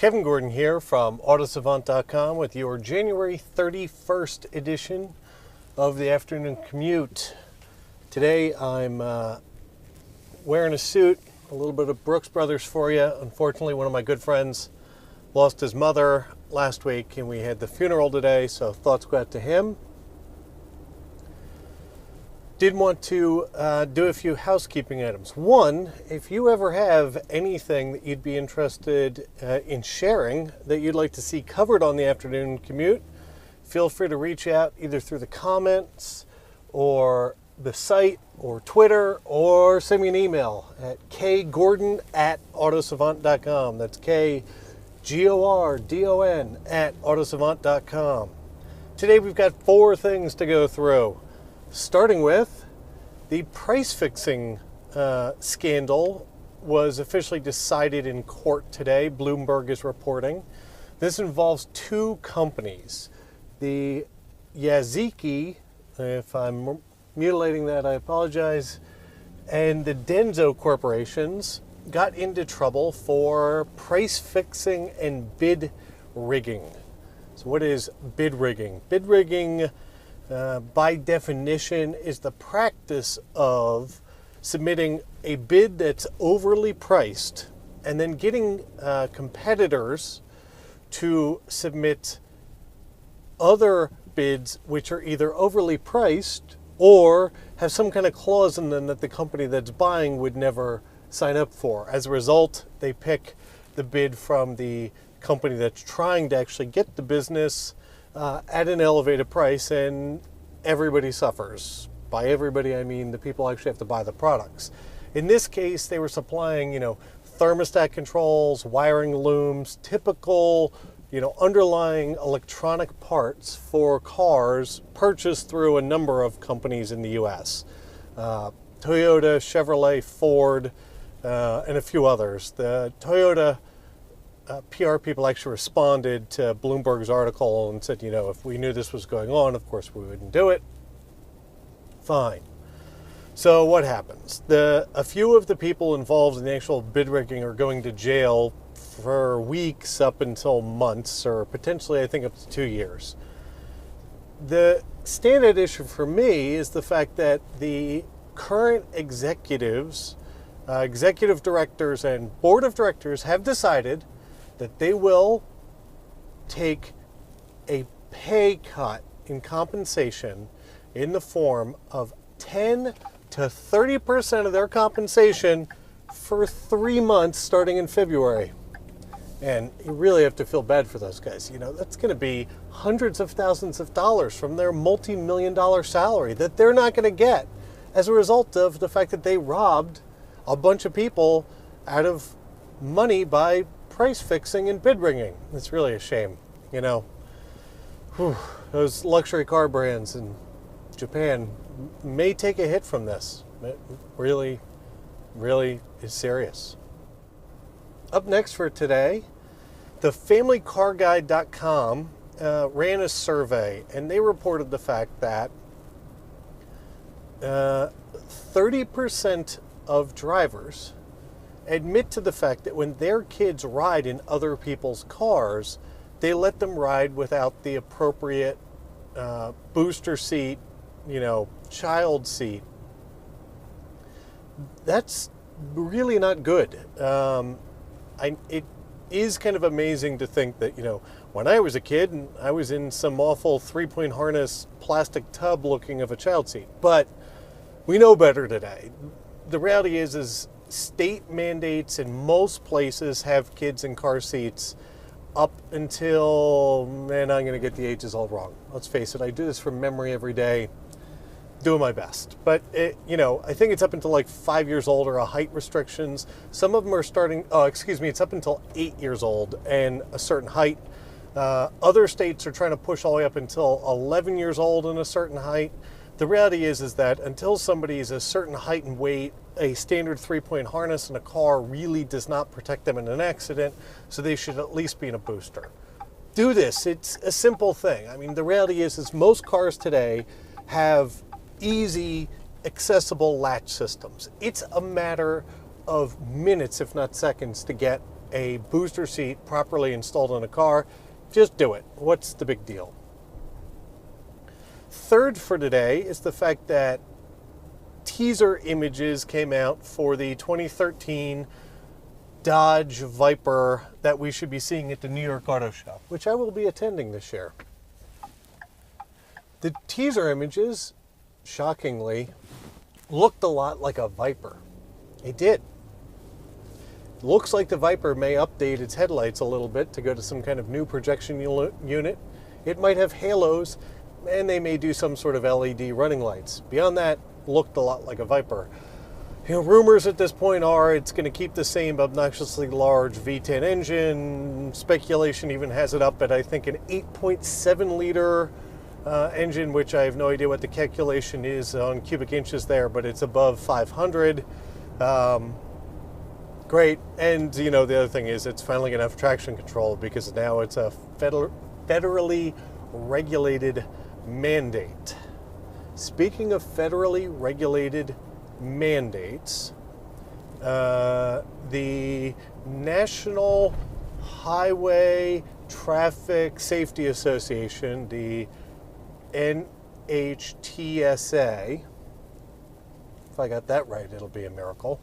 Kevin Gordon here from Autosavant.com with your January 31st edition of the Afternoon Commute. Today I'm wearing a suit, a little bit of Brooks Brothers for you. Unfortunately, one of my good friends lost his mother last week and we had the funeral today, so thoughts go out to him. Did want to do a few housekeeping items. One, if you ever have anything that you'd be interested in sharing that you'd like to see covered on the Afternoon Commute, feel free to reach out either through the comments or the site or Twitter, or send me an email at kgordon@autosavant.com. That's KGORDON @autosavant.com. Today we've got 4 things to go through. Starting with the price fixing scandal was officially decided in court today, Bloomberg is reporting. This involves 2 companies. The Yaziki, if I'm mutilating that, I apologize, and the Denso corporations got into trouble for price fixing and bid rigging. So what is bid rigging? Bid rigging, by definition, is the practice of submitting a bid that's overly priced and then getting competitors to submit other bids which are either overly priced or have some kind of clause in them that the company that's buying would never sign up for. As a result, they pick the bid from the company that's trying to actually get the business at an elevated price, and everybody suffers. By everybody, I mean the people actually have to buy the products. In this case, they were supplying, thermostat controls, wiring looms, typical, underlying electronic parts for cars purchased through a number of companies in the U.S. Toyota, Chevrolet, Ford, and a few others. The Toyota PR people actually responded to Bloomberg's article and said, if we knew this was going on, of course we wouldn't do it. Fine. So what happens? A few of the people involved in the actual bid rigging are going to jail for weeks up until months, or potentially I think up to 2 years. The standout issue for me is the fact that the current executives, executive directors and board of directors have decided that they will take a pay cut in compensation in the form of 10 to 30% of their compensation for 3 months starting in February. And you really have to feel bad for those guys. That's going to be hundreds of thousands of dollars from their multi-million-dollar salary that they're not going to get as a result of the fact that they robbed a bunch of people out of money by price fixing and bid rigging. It's really a shame. Those luxury car brands in Japan may take a hit from this. It really, really is serious. Up next for today, the FamilyCarGuide.com ran a survey, and they reported the fact that 30% of drivers admit to the fact that when their kids ride in other people's cars, they let them ride without the appropriate booster seat, child seat. That's really not good. It is kind of amazing to think that, when I was a kid, and I was in some awful 3-point harness plastic tub looking of a child seat. But we know better today. The reality is state mandates in most places have kids in car seats up until, I'm going to get the ages all wrong. Let's face it, I do this from memory every day, doing my best. But, I think it's up until like 5 years old or a height restrictions. Some of them are starting, it's up until 8 years old and a certain height. Other states are trying to push all the way up until 11 years old and a certain height. The reality is that until somebody is a certain height and weight, a standard 3-point harness in a car really does not protect them in an accident, so they should at least be in a booster. Do this. It's a simple thing. The reality is most cars today have easy, accessible latch systems. It's a matter of minutes, if not seconds, to get a booster seat properly installed on a car, just do it. What's the big deal? Third for today is the fact that teaser images came out for the 2013 Dodge Viper that we should be seeing at the New York Auto Show, which I will be attending this year. The teaser images, shockingly, looked a lot like a Viper. It did. Looks like the Viper may update its headlights a little bit to go to some kind of new projection unit. It might have halos, and they may do some sort of LED running lights. Beyond that, looked a lot like a Viper. You know, rumors at this point are it's going to keep the same obnoxiously large V10 engine. Speculation even has it up at, I think, an 8.7 liter engine, which I have no idea what the calculation is on cubic inches there, but it's above 500. Great. And, you know, the other thing is it's finally going to have traction control because now it's a federally regulated mandate. Speaking of federally regulated mandates, the National Highway Traffic Safety Association, the NHTSA, if I got that right, it'll be a miracle,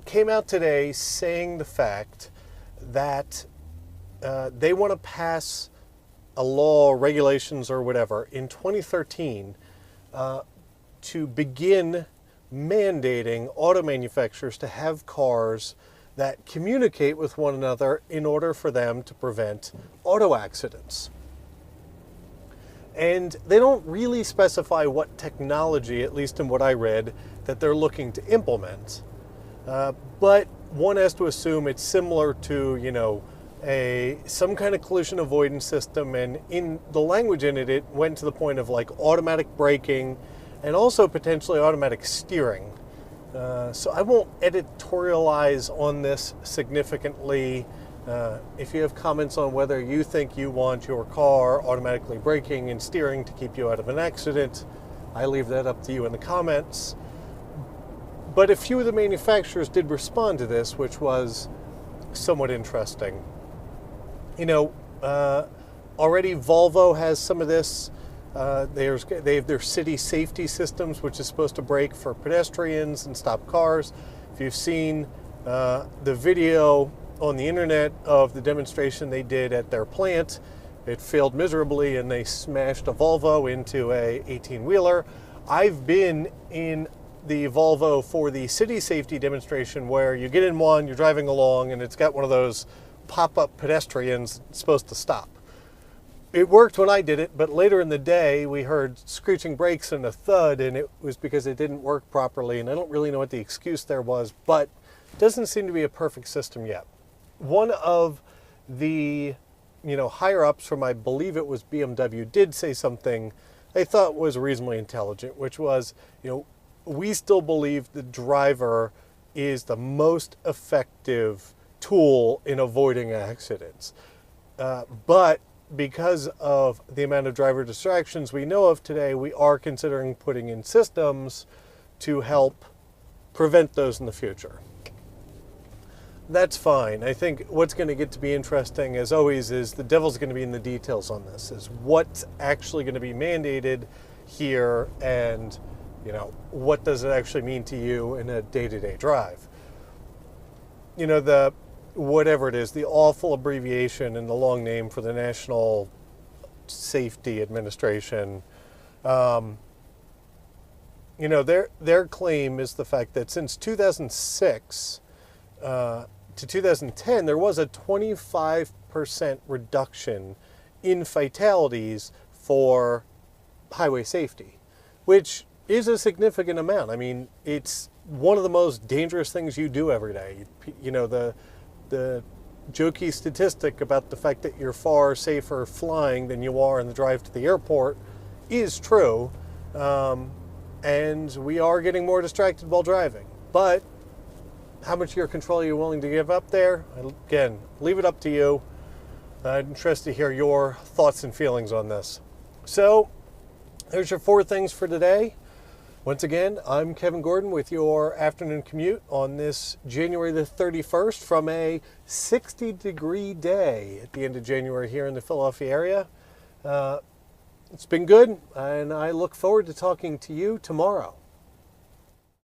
came out today saying the fact that they want to pass a law, regulations, or whatever in 2013 to begin mandating auto manufacturers to have cars that communicate with one another in order for them to prevent auto accidents. And they don't really specify what technology, at least in what I read, that they're looking to implement. But one has to assume it's similar to, you know, some kind of collision avoidance system, and in the language in it, it went to the point of like automatic braking and also potentially automatic steering. So I won't editorialize on this significantly. If you have comments on whether you think you want your car automatically braking and steering to keep you out of an accident, I leave that up to you in the comments. But a few of the manufacturers did respond to this, which was somewhat interesting. You know, already Volvo has some of this. They have their city safety systems, which is supposed to brake for pedestrians and stop cars. If you've seen the video on the internet of the demonstration they did at their plant, it failed miserably and they smashed a Volvo into a 18-wheeler. I've been in the Volvo for the city safety demonstration where you get in one, you're driving along, and it's got one of those pop-up pedestrians supposed to stop. It worked when I did it, but later in the day we heard screeching brakes and a thud, and it was because it didn't work properly, and I don't really know what the excuse there was, but it doesn't seem to be a perfect system yet. One of the, you know, higher ups from, I believe it was BMW, did say something they thought was reasonably intelligent, which was, you know, we still believe the driver is the most effective tool in avoiding accidents. But because of the amount of driver distractions we know of today, we are considering putting in systems to help prevent those in the future. That's fine. I think what's going to get to be interesting, as always, is the devil's going to be in the details on this, is what's actually going to be mandated here, and, you know, what does it actually mean to you in a day-to-day drive. You know, the whatever it is, the awful abbreviation and the long name for the National Safety Administration, you know, their claim is the fact that since 2006 to 2010, there was a 25% reduction in fatalities for highway safety, which is a significant amount. I mean, it's one of the most dangerous things you do every day. You know, the jokey statistic about the fact that you're far safer flying than you are in the drive to the airport is true, and we are getting more distracted while driving. But how much of your control are you willing to give up there? Again, leave it up to you. I'm interested to hear your thoughts and feelings on this. So, there's your 4 things for today. Once again, I'm Kevin Gordon with your afternoon commute on this January the 31st from a 60-degree day at the end of January here in the Philadelphia area. It's been good, and I look forward to talking to you tomorrow.